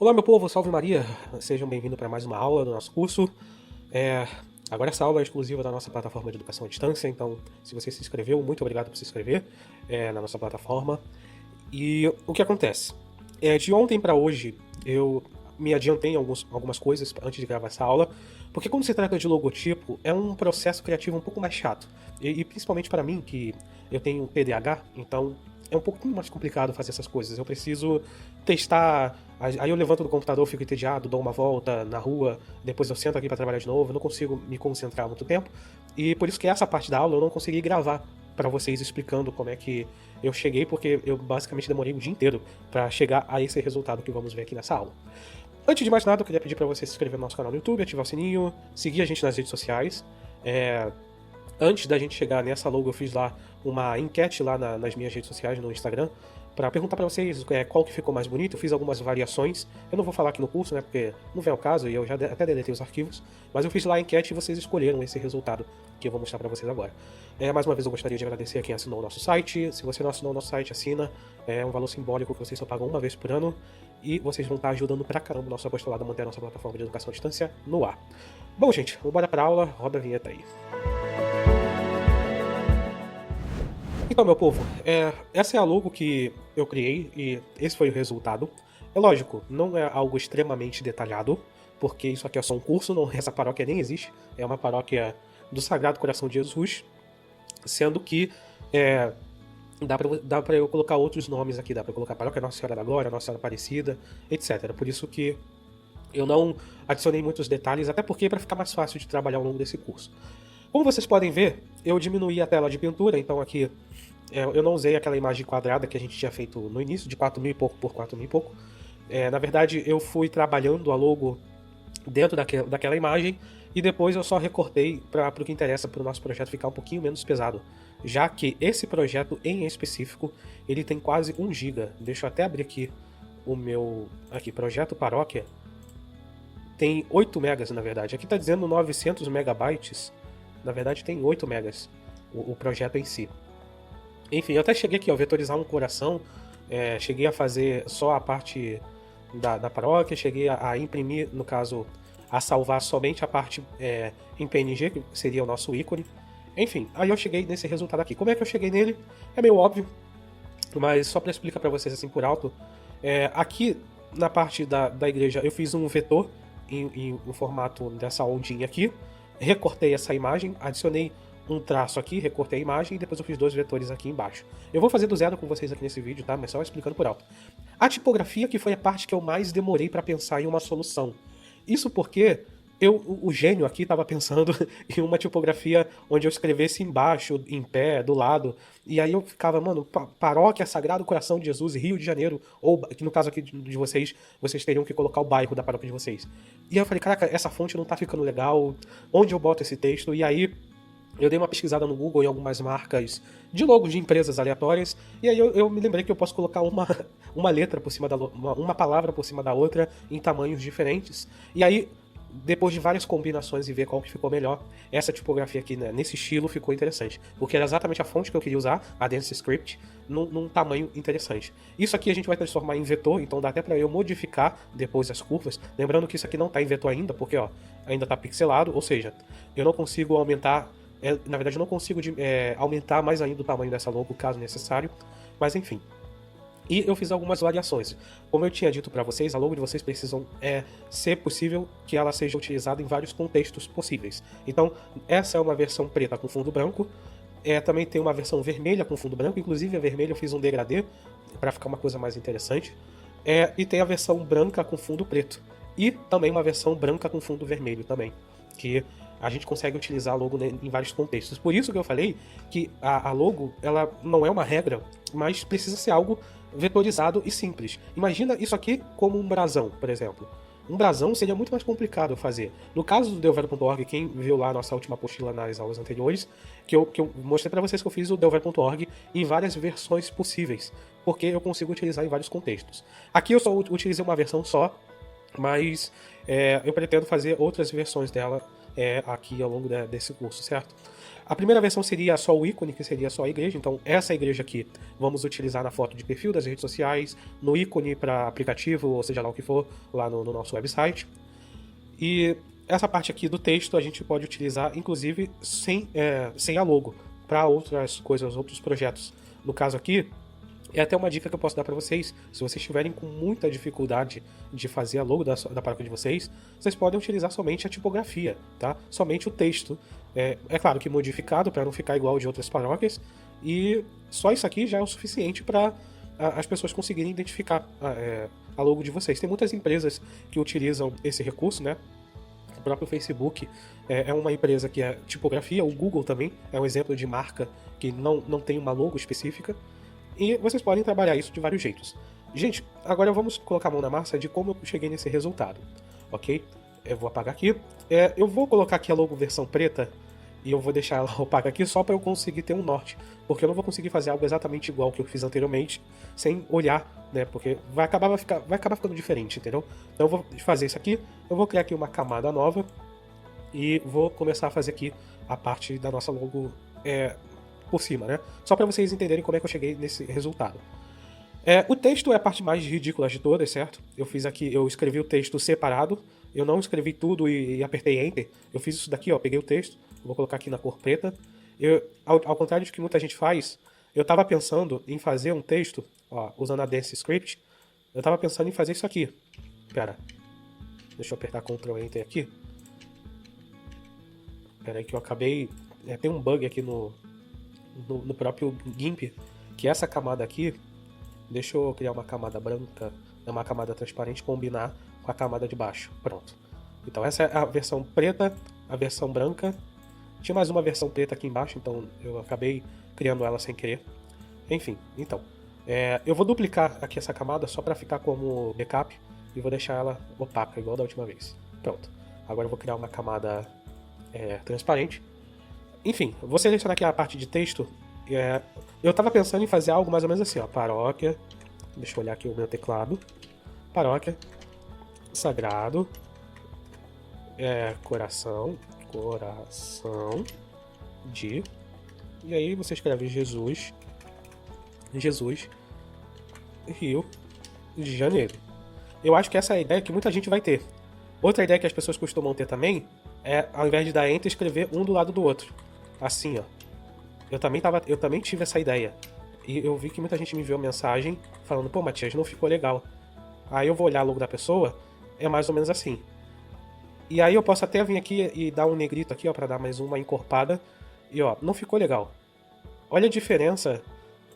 Olá, meu povo, salve Maria! Sejam bem-vindos para mais uma aula do nosso curso. É, Agora essa aula é exclusiva da nossa plataforma de educação à distância, então se você se inscreveu, muito obrigado por se inscrever na nossa plataforma. E o que acontece? De ontem para hoje, eu me adiantei em algumas coisas antes de gravar essa aula, porque quando se trata de logotipo, é um processo criativo um pouco mais chato. E principalmente para mim, que eu tenho TDAH, então é um pouquinho mais complicado fazer essas coisas. Eu preciso testar, aí eu levanto do computador, fico entediado, dou uma volta na rua, depois eu sento aqui para trabalhar de novo, eu não consigo me concentrar muito tempo. E por isso que essa parte da aula eu não consegui gravar para vocês explicando como é que eu cheguei, porque eu basicamente demorei o dia inteiro para chegar a esse resultado que vamos ver aqui nessa aula. Antes de mais nada, eu queria pedir para você se inscrever no nosso canal no YouTube, ativar o sininho, seguir a gente nas redes sociais. Antes da gente chegar nessa logo, eu fiz lá uma enquete lá nas minhas redes sociais, no Instagram, para perguntar para vocês qual que ficou mais bonito. Eu fiz algumas variações. Eu não vou falar aqui no curso, né, porque não vem ao caso e eu já até deletei os arquivos. Mas eu fiz lá a enquete e vocês escolheram esse resultado que eu vou mostrar para vocês agora. Mais uma vez eu gostaria de agradecer a quem assinou o nosso site. Se você não assinou o nosso site, assina. É um valor simbólico que vocês só pagam uma vez por ano. E vocês vão estar ajudando pra caramba o nosso apostolado a manter a nossa plataforma de educação à distância no ar. Bom, gente, bora pra aula. Roda a vinheta aí. Então, meu povo, essa é a logo que eu criei e esse foi o resultado. É lógico, não é algo extremamente detalhado, porque isso aqui é só um curso, não, essa paróquia nem existe. É uma paróquia do Sagrado Coração de Jesus, sendo que dá pra eu colocar outros nomes aqui, dá pra colocar Paróquia Nossa Senhora da Glória, Nossa Senhora Aparecida, etc. Por isso que eu não adicionei muitos detalhes, até porque para ficar mais fácil de trabalhar ao longo desse curso. Como vocês podem ver, eu diminuí a tela de pintura, então aqui eu não usei aquela imagem quadrada que a gente tinha feito no início, de 4.000 e pouco por 4.000 e pouco. Na verdade, eu fui trabalhando a logo dentro daquela imagem e depois eu só recortei para o que interessa para o nosso projeto ficar um pouquinho menos pesado. Já que esse projeto em específico, ele tem quase 1 GB. Deixa eu até abrir aqui o meu projeto paróquia. Tem 8 megas, na verdade. Aqui está dizendo 900 megabytes. Na verdade, tem 8 megas o projeto em si. Enfim, eu até cheguei aqui a vetorizar um coração, cheguei a fazer só a parte da paróquia, cheguei a imprimir, no caso, a salvar somente a parte em PNG, que seria o nosso ícone. Enfim, aí eu cheguei nesse resultado aqui. Como é que eu cheguei nele? É meio óbvio, mas só para explicar para vocês assim por alto, aqui na parte da igreja eu fiz um vetor em formato dessa ondinha aqui, recortei essa imagem, adicionei um traço aqui, recortei a imagem e depois eu fiz 2 vetores aqui embaixo. Eu vou fazer do zero com vocês aqui nesse vídeo, tá? Mas só explicando por alto. A tipografia que foi a parte que eu mais demorei para pensar em uma solução. Isso porque o gênio aqui estava pensando em uma tipografia onde eu escrevesse embaixo, em pé, do lado, e aí eu ficava, mano, Paróquia Sagrado Coração de Jesus, Rio de Janeiro, ou que no caso aqui de vocês teriam que colocar o bairro da paróquia de vocês. E aí eu falei, caraca, essa fonte não tá ficando legal, onde eu boto esse texto? E aí eu dei uma pesquisada no Google em algumas marcas de logos de empresas aleatórias, e aí eu me lembrei que eu posso colocar uma letra por cima uma palavra por cima da outra em tamanhos diferentes. E aí, depois de várias combinações e ver qual que ficou melhor, essa tipografia aqui, né, nesse estilo, ficou interessante. Porque era exatamente a fonte que eu queria usar, a Dance Script, num tamanho interessante. Isso aqui a gente vai transformar em vetor, então dá até para eu modificar depois as curvas. Lembrando que isso aqui não está em vetor ainda, porque ó, ainda está pixelado, ou seja, eu não consigo aumentar. Na verdade, eu não consigo aumentar mais ainda o tamanho dessa logo, caso necessário, mas enfim. E eu fiz algumas variações. Como eu tinha dito para vocês, a logo de vocês precisam ser possível que ela seja utilizada em vários contextos possíveis. Então, essa é uma versão preta com fundo branco. Também tem uma versão vermelha com fundo branco. Inclusive, a vermelha eu fiz um degradê para ficar uma coisa mais interessante. E tem a versão branca com fundo preto. E também uma versão branca com fundo vermelho também. Que a gente consegue utilizar a logo em vários contextos. Por isso que eu falei que a logo ela não é uma regra, mas precisa ser algo vetorizado e simples. Imagina isso aqui como um brasão, por exemplo. Um brasão seria muito mais complicado fazer. No caso do Deuvero.org, quem viu lá a nossa última apostila nas aulas anteriores, que eu mostrei para vocês que eu fiz o Deuvero.org em várias versões possíveis, porque eu consigo utilizar em vários contextos. Aqui eu só utilizei uma versão só, mas eu pretendo fazer outras versões dela aqui ao longo desse curso, certo? A primeira versão seria só o ícone, que seria só a igreja. Então, essa igreja aqui vamos utilizar na foto de perfil das redes sociais, no ícone para aplicativo, ou seja lá o que for, lá no nosso website. E essa parte aqui do texto a gente pode utilizar, inclusive, sem a logo, para outras coisas, outros projetos. No caso aqui, é até uma dica que eu posso dar para vocês. Se vocês estiverem com muita dificuldade de fazer a logo da paróquia de vocês, vocês podem utilizar somente a tipografia, tá? Somente o texto. É claro que modificado para não ficar igual de outras paróquias. E só isso aqui já é o suficiente para as pessoas conseguirem identificar a logo de vocês. Tem muitas empresas que utilizam esse recurso, né? O próprio Facebook é uma empresa que é tipografia. O Google também é um exemplo de marca que não tem uma logo específica. E vocês podem trabalhar isso de vários jeitos. Gente, agora vamos colocar a mão na massa de como eu cheguei nesse resultado, ok? Eu vou apagar aqui. Eu vou colocar aqui a logo versão preta e eu vou deixar ela opaca aqui só para eu conseguir ter um norte. Porque eu não vou conseguir fazer algo exatamente igual que eu fiz anteriormente sem olhar, né? Porque vai acabar ficando diferente, entendeu? Então eu vou fazer isso aqui. Eu vou criar aqui uma camada nova e vou começar a fazer aqui a parte da nossa logo por cima, né? Só para vocês entenderem como é que eu cheguei nesse resultado. O texto é a parte mais ridícula de todas, certo? Eu escrevi o texto separado, eu não escrevi tudo e apertei Enter. Eu fiz isso daqui, ó, peguei o texto, vou colocar aqui na cor preta. Ao contrário de que muita gente faz, eu estava pensando em fazer um texto, ó, usando a Dance Script, eu estava pensando em fazer isso aqui. Pera, deixa eu apertar Ctrl Enter aqui. Pera aí que eu acabei... tem um bug aqui no próprio GIMP, que essa camada aqui, deixa eu criar uma camada branca, uma camada transparente, combinar com a camada de baixo. Pronto. Então essa é a versão preta, a versão branca. Tinha mais uma versão preta aqui embaixo, então eu acabei criando ela sem querer. Enfim, então. Eu vou duplicar aqui essa camada só para ficar como backup e vou deixar ela opaca, igual da última vez. Pronto. Agora eu vou criar uma camada transparente. Enfim, vou selecionar aqui a parte de texto. Eu tava pensando em fazer algo mais ou menos assim, ó. Paróquia. Deixa eu olhar aqui o meu teclado. Paróquia. Sagrado. Coração de... E aí você escreve Jesus, Rio de Janeiro. Eu acho que essa é a ideia que muita gente vai ter. Outra ideia que as pessoas costumam ter também ao invés de dar Enter, escrever um do lado do outro. Assim, ó. Eu também tive essa ideia. E eu vi que muita gente me enviou mensagem falando, pô, Matias, não ficou legal. Aí eu vou olhar logo da pessoa, é mais ou menos assim. E aí eu posso até vir aqui e dar um negrito aqui, ó, pra dar mais uma encorpada. E ó, não ficou legal. Olha a diferença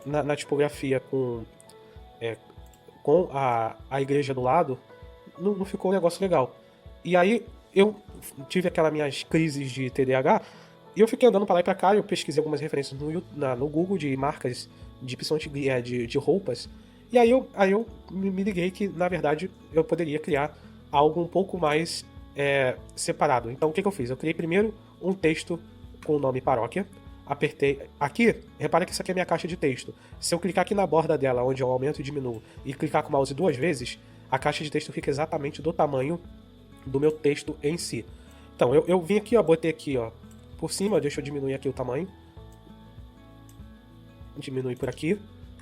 na tipografia com a igreja do lado. Não ficou um negócio legal. E aí eu tive aquelas minhas crises de TDAH e eu fiquei andando pra lá e pra cá. Eu pesquisei algumas referências no Google de marcas, principalmente de roupas. E aí eu me liguei que, na verdade, eu poderia criar algo um pouco mais separado. Então o que eu fiz? Eu criei primeiro um texto com o nome paróquia. Apertei aqui, repara que isso aqui é a minha caixa de texto. Se eu clicar aqui na borda dela, onde eu aumento e diminuo, e clicar com o mouse 2 vezes, a caixa de texto fica exatamente do tamanho do meu texto em si. Então, eu vim aqui, ó, botei aqui, ó, por cima, deixa eu diminuir aqui o tamanho. Diminui por aqui.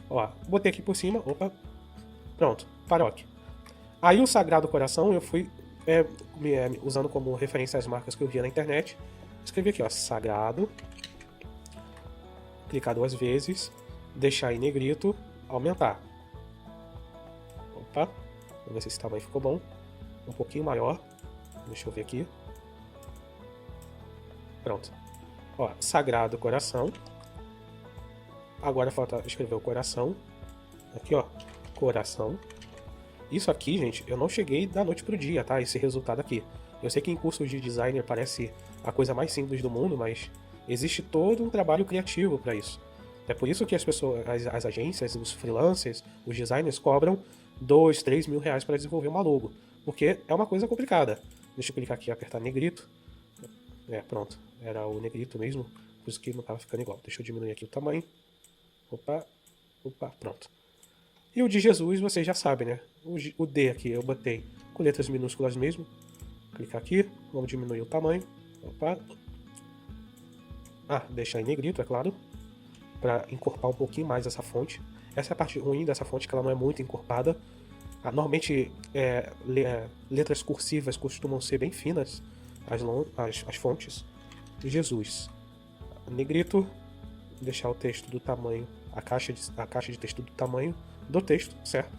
Ó, botei aqui por cima, opa. Pronto, paróquia. Aí o Sagrado Coração, eu fui usando como referência as marcas que eu via na internet. Escrevi aqui, ó, Sagrado. Clicar 2 vezes, deixar em negrito, aumentar. Opa, vamos ver se esse tamanho ficou bom. Um pouquinho maior. Deixa eu ver aqui. Pronto. Ó, Sagrado Coração. Agora falta escrever o coração. Aqui, ó, coração. Isso aqui, gente, eu não cheguei da noite pro dia, tá? Esse resultado aqui. Eu sei que em cursos de designer parece a coisa mais simples do mundo, mas existe todo um trabalho criativo para isso. É por isso que as pessoas, as agências, os freelancers, os designers cobram 2, 3 mil reais para desenvolver uma logo. Porque é uma coisa complicada. Deixa eu clicar aqui e apertar negrito. Pronto. Era o negrito mesmo. Por isso que não estava ficando igual. Deixa eu diminuir aqui o tamanho. Opa, pronto. E o de Jesus, vocês já sabem, né? O D aqui eu botei com letras minúsculas mesmo. Clicar aqui. Vamos diminuir o tamanho. Opa. deixar em negrito, é claro, para encorpar um pouquinho mais essa fonte. Essa é a parte ruim dessa fonte, que ela não é muito encorpada. Normalmente, letras cursivas costumam ser bem finas, as fontes. Jesus. Negrito, deixar o texto do tamanho, a caixa de texto do tamanho do texto, certo?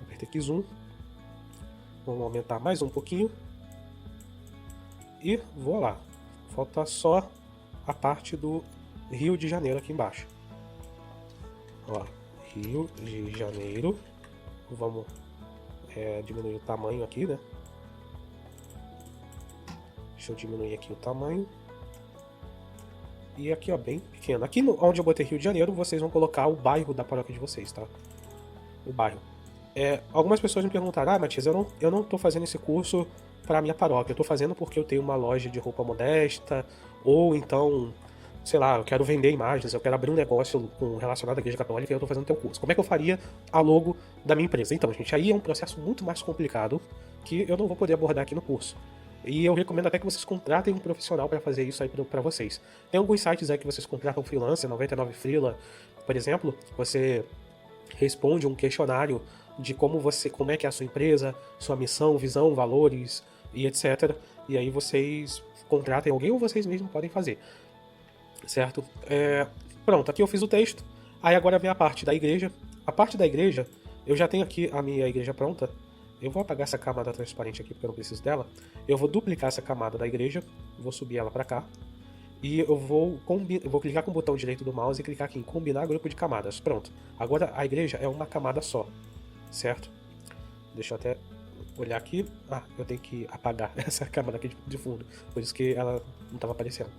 Apertei aqui zoom. Vamos aumentar mais um pouquinho. E vou lá. Falta só a parte do Rio de Janeiro aqui embaixo. Ó, Rio de Janeiro. Vamos diminuir o tamanho aqui, né? Deixa eu diminuir aqui o tamanho. E aqui, ó, bem pequeno. Aqui onde eu botei Rio de Janeiro, vocês vão colocar o bairro da paróquia de vocês, tá? O bairro. Algumas pessoas me perguntaram, Matias, eu não tô fazendo esse curso para minha paróquia, eu tô fazendo porque eu tenho uma loja de roupa modesta, ou então, sei lá, eu quero vender imagens, eu quero abrir um negócio relacionado à Igreja Católica e eu tô fazendo teu curso. Como é que eu faria a logo da minha empresa? Então, gente, aí é um processo muito mais complicado que eu não vou poder abordar aqui no curso. E eu recomendo até que vocês contratem um profissional para fazer isso aí para vocês. Tem alguns sites aí que vocês contratam freelancer, 99 Freela, por exemplo, você responde um questionário de como é que é a sua empresa, sua missão, visão, valores e etc. E aí vocês contratem alguém ou vocês mesmos podem fazer, certo? Pronto, aqui eu fiz o texto. Aí agora vem a parte da igreja. A parte da igreja, eu já tenho aqui a minha igreja pronta. Eu vou apagar essa camada transparente aqui porque eu não preciso dela. Eu vou duplicar essa camada da igreja, vou subir ela para cá. E eu vou clicar com o botão direito do mouse e clicar aqui em combinar grupo de camadas. Pronto. Agora a igreja é uma camada só, certo? Deixa eu até olhar aqui. Eu tenho que apagar essa camada aqui de fundo. Por isso que ela não estava aparecendo.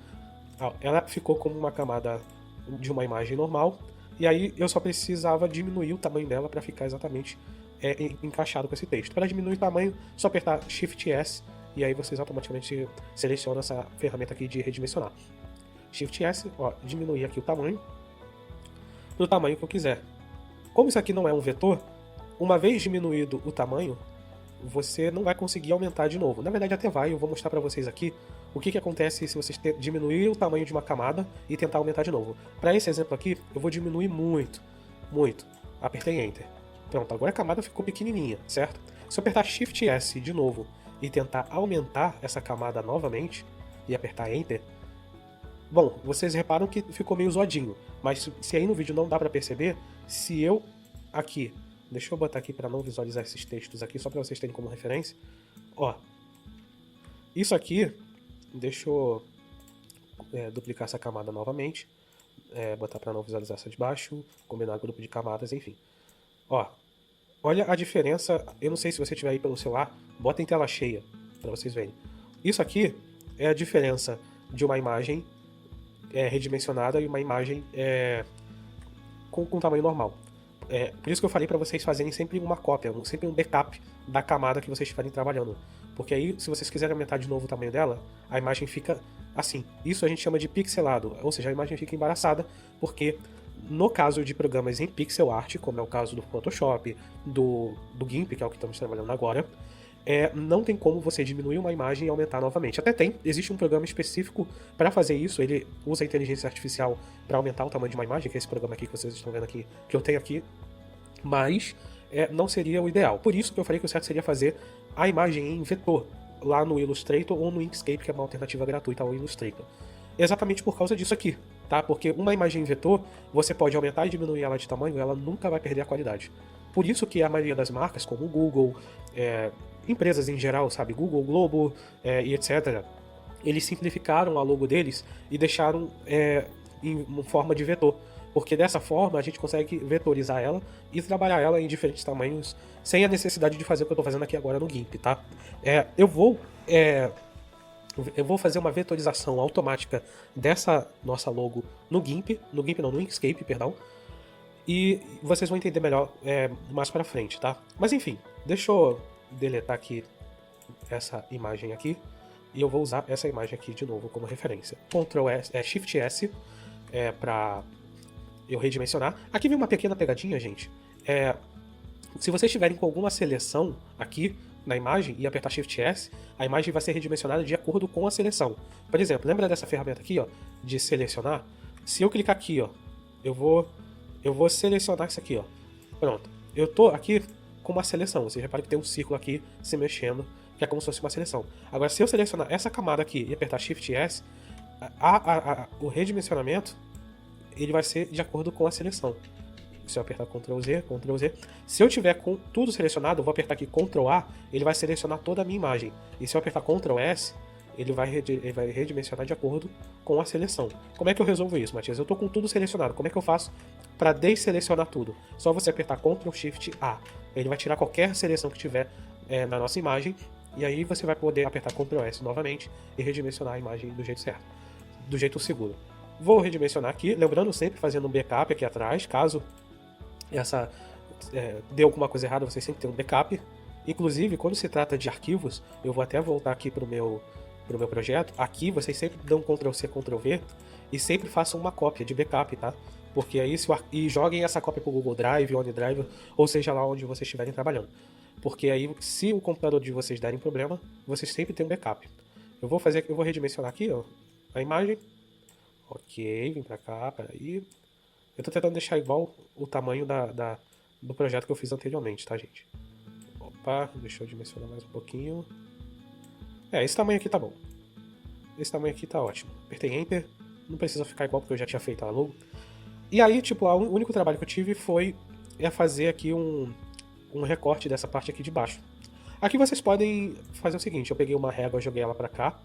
Ela ficou como uma camada de uma imagem normal. E aí eu só precisava diminuir o tamanho dela para ficar exatamente encaixado com esse texto. Para diminuir o tamanho, só apertar Shift S. E aí vocês automaticamente selecionam essa ferramenta aqui de redimensionar. Shift S, diminuir aqui o tamanho do tamanho que eu quiser. Como isso aqui não é um vetor, uma vez diminuído o tamanho, você não vai conseguir aumentar de novo. Na verdade até vai, eu vou mostrar para vocês aqui o que acontece se vocês diminuir o tamanho de uma camada e tentar aumentar de novo. Para esse exemplo aqui, eu vou diminuir muito. Apertei Enter. Pronto, agora a camada ficou pequenininha, certo? Se eu apertar Shift S de novo e tentar aumentar essa camada novamente e apertar Enter, bom, vocês reparam que ficou meio zoadinho, mas se aí no vídeo não dá pra perceber, se eu aqui, deixa eu botar aqui pra não visualizar esses textos aqui, só pra vocês terem como referência, isso aqui, deixa eu duplicar essa camada novamente, botar pra não visualizar essa de baixo, combinar grupo de camadas, enfim. Olha a diferença, eu não sei se você estiver aí pelo celular, bota em tela cheia, para vocês verem. Isso aqui é a diferença de uma imagem redimensionada e uma imagem com tamanho normal. Por isso que eu falei para vocês fazerem sempre uma cópia, sempre um backup da camada que vocês estiverem trabalhando. Porque aí, se vocês quiserem aumentar de novo o tamanho dela, a imagem fica assim. Isso a gente chama de pixelado, ou seja, a imagem fica embaraçada, porque no caso de programas em pixel art, como é o caso do Photoshop, do GIMP, que é o que estamos trabalhando agora, não tem como você diminuir uma imagem e aumentar novamente. Até existe um programa específico para fazer isso, ele usa a inteligência artificial para aumentar o tamanho de uma imagem, que é esse programa aqui que vocês estão vendo aqui, que eu tenho aqui, mas não seria o ideal. Por isso que eu falei que o certo seria fazer a imagem em vetor, lá no Illustrator ou no Inkscape, que é uma alternativa gratuita ao Illustrator. Exatamente por causa disso aqui, tá? Porque uma imagem em vetor, você pode aumentar e diminuir ela de tamanho, ela nunca vai perder a qualidade. Por isso que a maioria das marcas, como o Google, empresas em geral, sabe, Google, Globo e etc., eles simplificaram a logo deles e deixaram em forma de vetor. Porque dessa forma a gente consegue vetorizar ela e trabalhar ela em diferentes tamanhos sem a necessidade de fazer o que eu estou fazendo aqui agora no GIMP, tá? Eu vou fazer uma vetorização automática dessa nossa logo no Inkscape, perdão. E vocês vão entender melhor mais pra frente, tá? Mas enfim, deixa eu deletar aqui essa imagem aqui. E eu vou usar essa imagem aqui de novo como referência. Shift S pra eu redimensionar. Aqui vem uma pequena pegadinha, gente. Se vocês estiverem com alguma seleção aqui na imagem e apertar Shift S, a imagem vai ser redimensionada de acordo com a seleção. Por exemplo, lembra dessa ferramenta aqui, ó, de selecionar? Se eu clicar aqui, ó, eu vou selecionar isso aqui, ó. Pronto. Eu tô aqui com uma seleção. Você repara que tem um círculo aqui se mexendo, que é como se fosse uma seleção. Agora, se eu selecionar essa camada aqui e apertar Shift S, o redimensionamento ele vai ser de acordo com a seleção. Se eu apertar Ctrl Z, Ctrl Z. Se eu tiver com tudo selecionado, eu vou apertar aqui Ctrl A, ele vai selecionar toda a minha imagem. E se eu apertar Ctrl S, ele vai redimensionar de acordo com a seleção. Como é que eu resolvo isso, Matias? Eu estou com tudo selecionado. Como é que eu faço para desselecionar tudo? Só você apertar Ctrl Shift A. Ele vai tirar qualquer seleção que tiver na nossa imagem. E aí você vai poder apertar Ctrl S novamente e redimensionar a imagem do jeito certo. Do jeito seguro. Vou redimensionar aqui, lembrando sempre fazendo um backup aqui atrás, caso dê alguma coisa errada, você sempre tem um backup. Inclusive, quando se trata de arquivos, eu vou até voltar aqui para o meu projeto. Aqui vocês sempre dão Ctrl C, Ctrl V e sempre façam uma cópia de backup, tá? Porque aí e joguem essa cópia para o Google Drive, OneDrive, ou seja lá onde vocês estiverem trabalhando. Porque aí, se o computador de vocês derem problema, vocês sempre têm um backup. Eu vou redimensionar aqui, ó, a imagem. Ok, vem pra cá, peraí. Eu tô tentando deixar igual o tamanho do projeto que eu fiz anteriormente, tá, gente? Opa, deixa eu dimensionar mais um pouquinho. Esse tamanho aqui tá bom. Esse tamanho aqui tá ótimo. Apertei Enter, não precisa ficar igual porque eu já tinha feito a logo. E aí, tipo, o único trabalho que eu tive foi fazer aqui um recorte dessa parte aqui de baixo. Aqui vocês podem fazer o seguinte, eu peguei uma régua e joguei ela pra cá,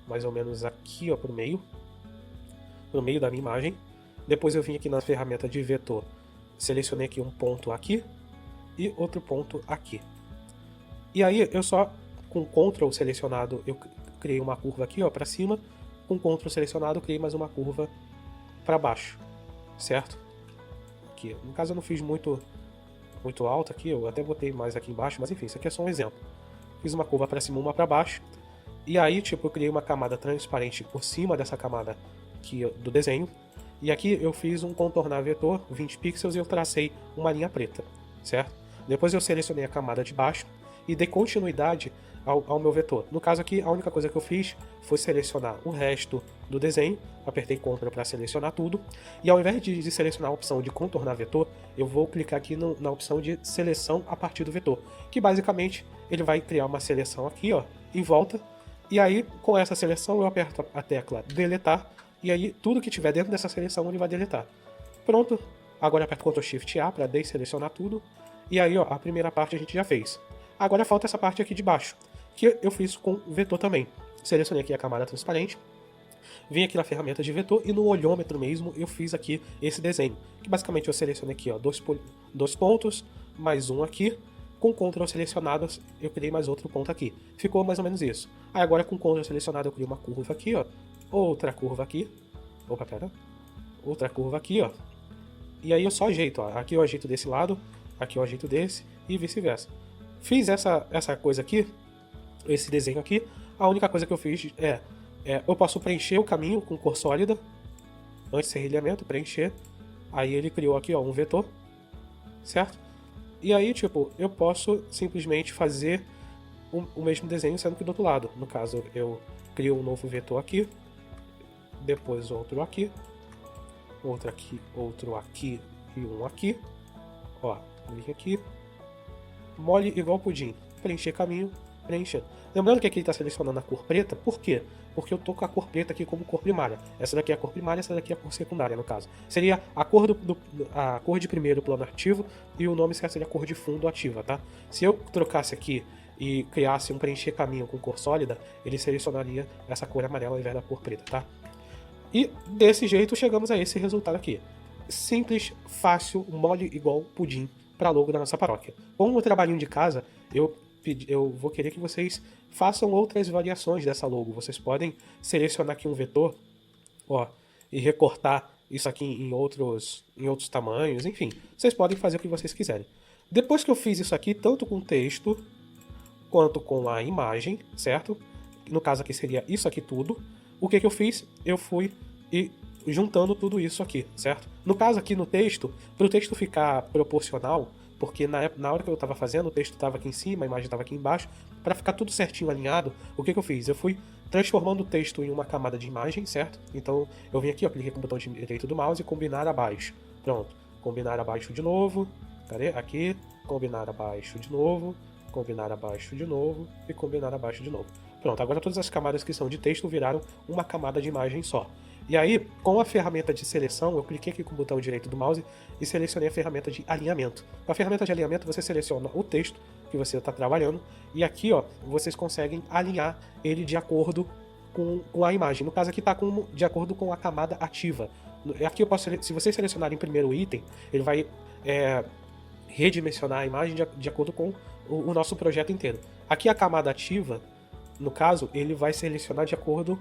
mais ou menos aqui, ó, pro meio da minha imagem. Depois eu vim aqui na ferramenta de vetor, selecionei aqui um ponto aqui e outro ponto aqui. E aí eu só, com Ctrl selecionado, eu criei uma curva aqui, ó, para cima. Com Ctrl selecionado, eu criei mais uma curva para baixo, certo? Aqui, no caso eu não fiz muito alto aqui, eu até botei mais aqui embaixo, mas enfim, isso aqui é só um exemplo. Fiz uma curva para cima, uma para baixo. E aí, tipo, eu criei uma camada transparente por cima dessa camada aqui do desenho. E aqui eu fiz um contornar vetor, 20 pixels, e eu tracei uma linha preta, certo? Depois eu selecionei a camada de baixo e dei continuidade ao meu vetor. No caso aqui, a única coisa que eu fiz foi selecionar o resto do desenho, apertei Ctrl para selecionar tudo, e ao invés de selecionar a opção de contornar vetor, eu vou clicar aqui na opção de seleção a partir do vetor, que basicamente ele vai criar uma seleção aqui, ó, em volta, e aí com essa seleção eu aperto a tecla deletar, e aí tudo que tiver dentro dessa seleção ele vai deletar. Pronto, agora eu aperto Ctrl Shift A para desselecionar tudo, e aí ó, a primeira parte a gente já fez. Agora falta essa parte aqui de baixo, que eu fiz com vetor também. Selecionei aqui a camada transparente, vim aqui na ferramenta de vetor e no olhômetro mesmo eu fiz aqui esse desenho. Que basicamente eu selecionei aqui, ó, dois pontos, mais um aqui. Com Ctrl selecionado eu criei mais outro ponto aqui. Ficou mais ou menos isso. Aí agora com Ctrl selecionado eu criei uma curva aqui, ó. Outra curva aqui. Opa, pera. Outra curva aqui, ó. E aí eu só ajeito, ó. Aqui eu ajeito desse lado, aqui eu ajeito desse e vice-versa. Fiz essa coisa aqui, esse desenho aqui. A única coisa que eu fiz eu posso preencher o caminho com cor sólida. Antes de serrilhamento, preencher. Aí ele criou aqui, ó, um vetor. Certo? E aí, tipo, eu posso simplesmente fazer o mesmo desenho, sendo que do outro lado. No caso, eu crio um novo vetor aqui. Depois outro aqui. Outro aqui e um aqui. Ó, vim aqui. Mole igual pudim. Preencher caminho, preencher. Lembrando que aqui ele está selecionando a cor preta. Por quê? Porque eu tô com a cor preta aqui como cor primária. Essa daqui é a cor primária, essa daqui é a cor secundária, no caso. Seria a cor a cor de primeiro plano ativo e o nome seria a cor de fundo ativa, tá? Se eu trocasse aqui e criasse um preencher caminho com cor sólida, ele selecionaria essa cor amarela ao invés da cor preta, tá? E desse jeito chegamos a esse resultado aqui. Simples, fácil, mole igual pudim para logo da nossa paróquia. Com o trabalhinho de casa, eu vou querer que vocês façam outras variações dessa logo. Vocês podem selecionar aqui um vetor, ó, e recortar isso aqui em outros tamanhos, enfim. Vocês podem fazer o que vocês quiserem. Depois que eu fiz isso aqui, tanto com texto quanto com a imagem, certo? No caso aqui seria isso aqui tudo. O que eu fiz? Eu fui juntando tudo isso aqui, certo? No caso aqui no texto, para o texto ficar proporcional, porque na hora que eu estava fazendo, o texto estava aqui em cima, a imagem estava aqui embaixo, para ficar tudo certinho alinhado, o que eu fiz? Eu fui transformando o texto em uma camada de imagem, certo? Então eu vim aqui, ó, cliquei com o botão direito do mouse e combinar abaixo. Pronto, combinar abaixo de novo. Cadê? Aqui, combinar abaixo de novo, combinar abaixo de novo e combinar abaixo de novo. Pronto, agora todas as camadas que são de texto viraram uma camada de imagem só. E aí, com a ferramenta de seleção, eu cliquei aqui com o botão direito do mouse e selecionei a ferramenta de alinhamento. Com a ferramenta de alinhamento, você seleciona o texto que você está trabalhando e aqui, ó, vocês conseguem alinhar ele de acordo com a imagem. No caso aqui está de acordo com a camada ativa. Aqui eu posso, se vocês selecionarem primeiro o item, ele vai redimensionar a imagem de acordo com o nosso projeto inteiro. Aqui a camada ativa, no caso, ele vai selecionar de acordo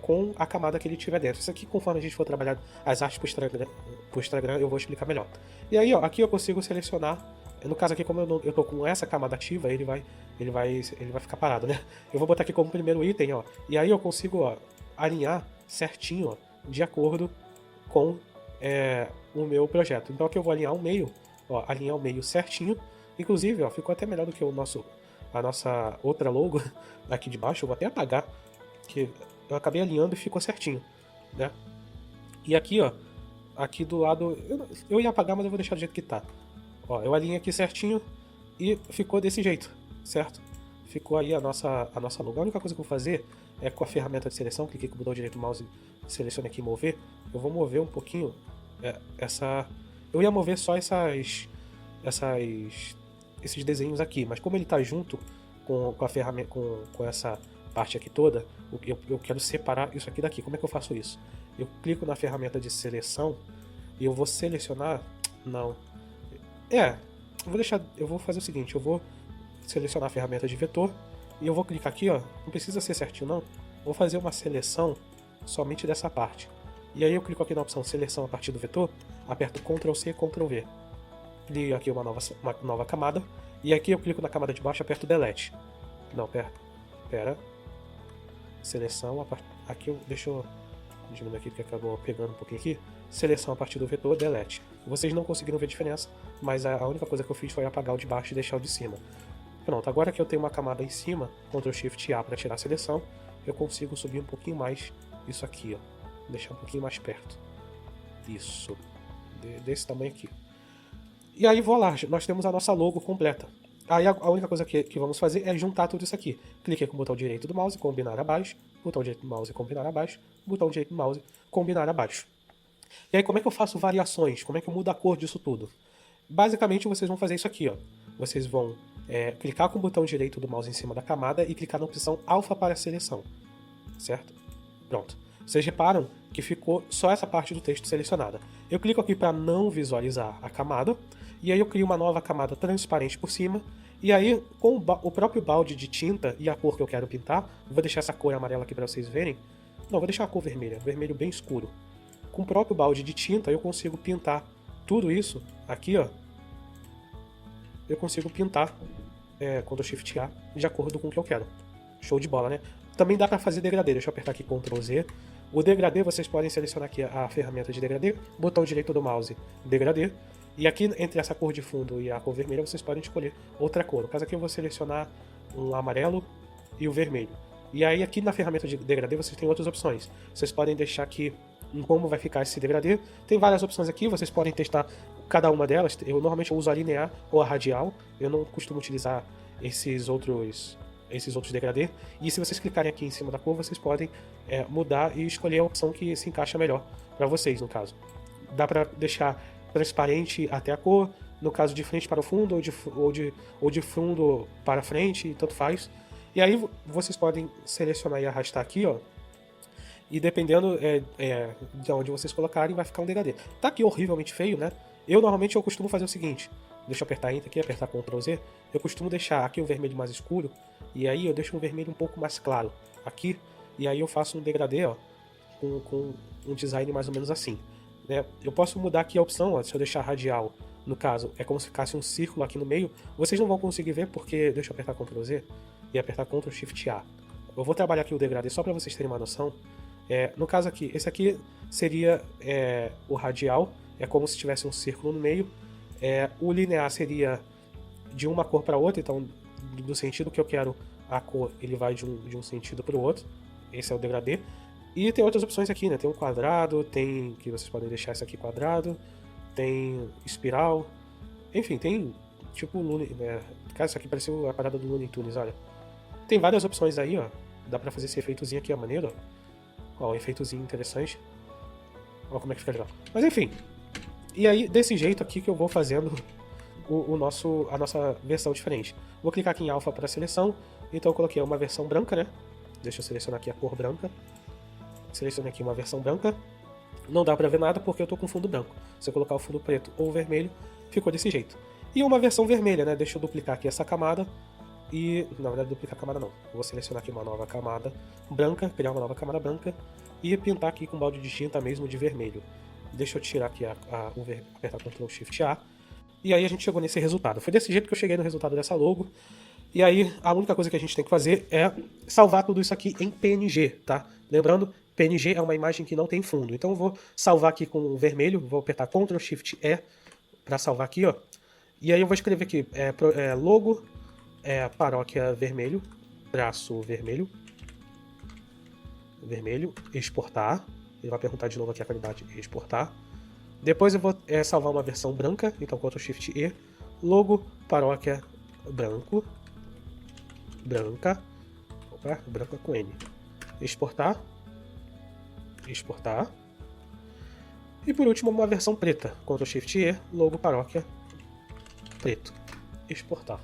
com a camada que ele tiver dentro. Isso aqui, conforme a gente for trabalhar as artes pro Instagram, eu vou explicar melhor. E aí, ó, aqui eu consigo selecionar. No caso aqui, como eu tô com essa camada ativa, ele vai ficar parado, né? Eu vou botar aqui como primeiro item, ó. E aí eu consigo, ó, alinhar certinho, ó, de acordo com o meu projeto. Então aqui eu vou alinhar o meio, ó, alinhar o meio certinho. Inclusive, ó, ficou até melhor do que a nossa outra logo aqui de baixo. Eu vou até apagar, que eu acabei alinhando e ficou certinho, né? E aqui, ó, aqui do lado, eu ia apagar, mas eu vou deixar do jeito que tá. Ó, eu alinhei aqui certinho e ficou desse jeito, certo? Ficou aí a nossa logo. A única coisa que eu vou fazer é com a ferramenta de seleção, cliquei com o botão direito do mouse, selecione aqui mover. Eu vou mover um pouquinho eu ia mover só esses desenhos aqui, mas como ele tá junto com a ferramenta, com essa parte aqui toda, eu quero separar isso aqui daqui. Como é que eu faço isso? Eu clico na ferramenta de seleção e eu vou selecionar. Não. Eu vou fazer o seguinte, eu vou selecionar a ferramenta de vetor e eu vou clicar aqui, ó. Não precisa ser certinho não. Vou fazer uma seleção somente dessa parte. E aí eu clico aqui na opção seleção a partir do vetor, aperto Ctrl C, Ctrl V. Crio aqui uma nova camada. E aqui eu clico na camada de baixo e aperto Delete. Não, pera. Seleção, aqui deixa eu diminuir aqui porque acabou pegando um pouquinho aqui. Seleção a partir do vetor, Delete. Vocês não conseguiram ver a diferença, mas a única coisa que eu fiz foi apagar o de baixo e deixar o de cima. Pronto, agora que eu tenho uma camada em cima, Ctrl Shift A para tirar a seleção, eu consigo subir um pouquinho mais isso aqui, ó. Deixar um pouquinho mais perto. Isso. Desse tamanho aqui. E aí, voilá, nós temos a nossa logo completa. Aí a única coisa que vamos fazer é juntar tudo isso aqui. Clique com o botão direito do mouse, combinar abaixo. Botão direito do mouse, combinar abaixo. Botão direito do mouse, combinar abaixo. E aí, como é que eu faço variações? Como é que eu mudo a cor disso tudo? Basicamente, vocês vão fazer isso aqui, ó. Vocês vão clicar com o botão direito do mouse em cima da camada e clicar na opção alfa para seleção. Certo? Pronto. Vocês reparam que ficou só essa parte do texto selecionada. Eu clico aqui para não visualizar a camada, e aí eu crio uma nova camada transparente por cima, e aí com o próprio balde de tinta e a cor que eu quero pintar, vou deixar essa cor amarela aqui para vocês verem. Não, vou deixar a cor vermelha, vermelho bem escuro. Com o próprio balde de tinta eu consigo pintar tudo isso aqui, ó. Eu consigo pintar Ctrl Shift A de acordo com o que eu quero. Show de bola, né? Também dá para fazer degradê. Deixa eu apertar aqui Ctrl Z. O degradê, vocês podem selecionar aqui a ferramenta de degradê, botão direito do mouse, degradê. E aqui, entre essa cor de fundo e a cor vermelha, vocês podem escolher outra cor. No caso aqui eu vou selecionar um amarelo e o vermelho. E aí aqui na ferramenta de degradê vocês têm outras opções. Vocês podem deixar aqui em como vai ficar esse degradê. Tem várias opções aqui, vocês podem testar cada uma delas. Eu normalmente uso a linear ou a radial. Eu não costumo utilizar esses outros degradê. E se vocês clicarem aqui em cima da cor, vocês podem mudar e escolher a opção que se encaixa melhor para vocês, no caso. Dá para deixar transparente até a cor, no caso de frente para o fundo ou de fundo para frente, tanto faz. E aí vocês podem selecionar e arrastar aqui, ó. E dependendo de onde vocês colocarem, vai ficar um degradê. Tá aqui horrivelmente feio, né? Normalmente eu costumo fazer o seguinte. Deixa eu apertar Enter aqui, apertar Ctrl Z. Eu costumo deixar aqui um vermelho mais escuro. E aí eu deixo um vermelho um pouco mais claro aqui. E aí eu faço um degradê, ó, com um design mais ou menos assim. Né? Eu posso mudar aqui a opção, ó, se eu deixar radial, no caso, é como se ficasse um círculo aqui no meio. Vocês não vão conseguir ver porque... Deixa eu apertar Ctrl Z e apertar Ctrl Shift A. Eu vou trabalhar aqui o degradê só para vocês terem uma noção. No caso aqui, esse aqui seria o radial. É como se tivesse um círculo no meio. O linear seria de uma cor para outra, então do sentido que eu quero a cor, ele vai de um sentido para o outro. Esse é o degradê. E tem outras opções aqui, né? Tem um quadrado, tem que vocês podem deixar isso aqui quadrado, tem espiral, enfim, tem tipo cara, isso aqui pareceu a parada do Looney Tunes, olha. Tem várias opções aí, ó. Dá pra fazer esse efeitozinho aqui, ó, maneiro, ó. Ó, um efeitozinho interessante. Ó como é que fica legal. Mas enfim. E aí, desse jeito aqui que eu vou fazendo a nossa versão diferente. Vou clicar aqui em alfa para seleção. Então eu coloquei uma versão branca, né? Deixa eu selecionar aqui a cor branca. Selecionei aqui uma versão branca. Não dá pra ver nada porque eu tô com fundo branco. Se eu colocar o fundo preto ou vermelho, ficou desse jeito. E uma versão vermelha, né? Deixa eu duplicar aqui essa camada. E, na verdade, duplicar a camada não. Eu vou selecionar aqui uma nova camada branca, criar uma nova camada branca e pintar aqui com balde de tinta mesmo de vermelho. Deixa eu tirar aqui apertar Ctrl Shift A. E aí a gente chegou nesse resultado. Foi desse jeito que eu cheguei no resultado dessa logo. E aí a única coisa que a gente tem que fazer é salvar tudo isso aqui em PNG, tá? Lembrando, PNG é uma imagem que não tem fundo. Então eu vou salvar aqui com vermelho, vou apertar Ctrl Shift E para salvar aqui, ó. E aí eu vou escrever aqui logo paróquia vermelho, traço vermelho, exportar. Ele vai perguntar de novo aqui a qualidade, exportar. Depois eu vou salvar uma versão branca, então Ctrl Shift E, logo paróquia branca com N. Exportar. E por último uma versão preta, Ctrl Shift E, logo paróquia preto. Exportar.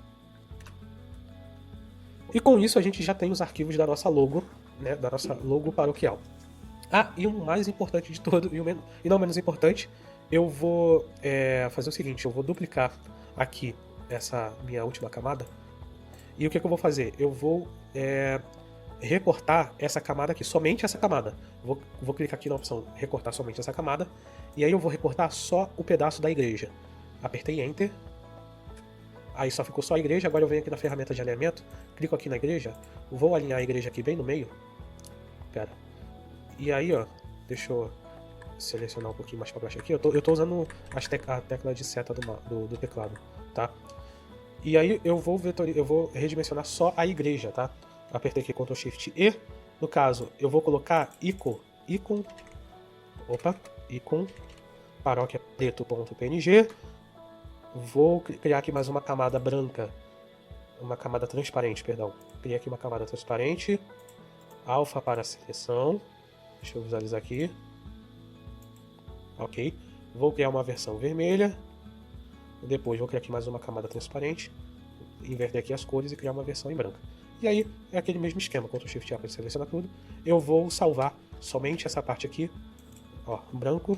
E com isso a gente já tem os arquivos da nossa logo, né, da nossa logo paroquial. Ah, e o mais importante de todo, e não menos importante, eu vou fazer o seguinte, eu vou duplicar aqui essa minha última camada. E o que eu vou fazer? Eu vou recortar essa camada aqui, somente essa camada. Vou clicar aqui na opção recortar somente essa camada. E aí eu vou recortar só o pedaço da igreja. Apertei Enter. Aí só ficou só a igreja. Agora eu venho aqui na ferramenta de alinhamento. Clico aqui na igreja. Vou alinhar a igreja aqui bem no meio. Pera. E aí, ó. Deixa eu selecionar um pouquinho mais para baixo aqui. Eu tô usando a tecla de seta do teclado, tá? E aí eu vou redimensionar só a igreja, tá? Apertei aqui Ctrl Shift E. No caso, eu vou colocar icon paróquia preto.png. Vou criar aqui mais uma camada branca, uma camada transparente, perdão. Criei aqui uma camada transparente, alfa para seleção. Deixa eu visualizar aqui. Ok. Vou criar uma versão vermelha. Depois vou criar aqui mais uma camada transparente, inverter aqui as cores e criar uma versão em branco. E aí é aquele mesmo esquema, Ctrl Shift A para selecionar tudo. Eu vou salvar somente essa parte aqui, ó, branco,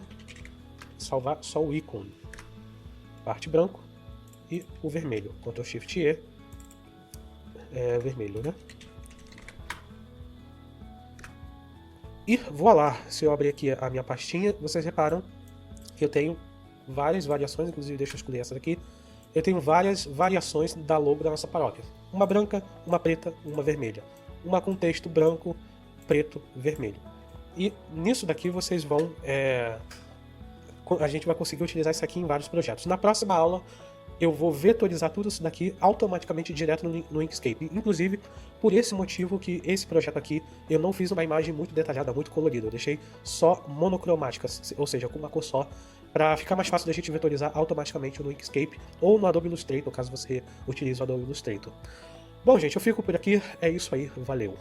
salvar só o ícone, parte branco e o vermelho, Ctrl Shift E, vermelho, né? E voilá, se eu abrir aqui a minha pastinha, vocês reparam que eu tenho várias variações, inclusive deixa eu escolher essa daqui. Eu tenho várias variações da logo da nossa paróquia. Uma branca, uma preta, uma vermelha. Uma com texto branco, preto, vermelho. E nisso daqui vocês vão... a gente vai conseguir utilizar isso aqui em vários projetos. Na próxima aula eu vou vetorizar tudo isso daqui automaticamente direto no Inkscape. Inclusive, por esse motivo que esse projeto aqui, eu não fiz uma imagem muito detalhada, muito colorida. Eu deixei só monocromática, ou seja, com uma cor só, para ficar mais fácil da gente vetorizar automaticamente no Inkscape ou no Adobe Illustrator, caso você utilize o Adobe Illustrator. Bom, gente, eu fico por aqui. É isso aí. Valeu!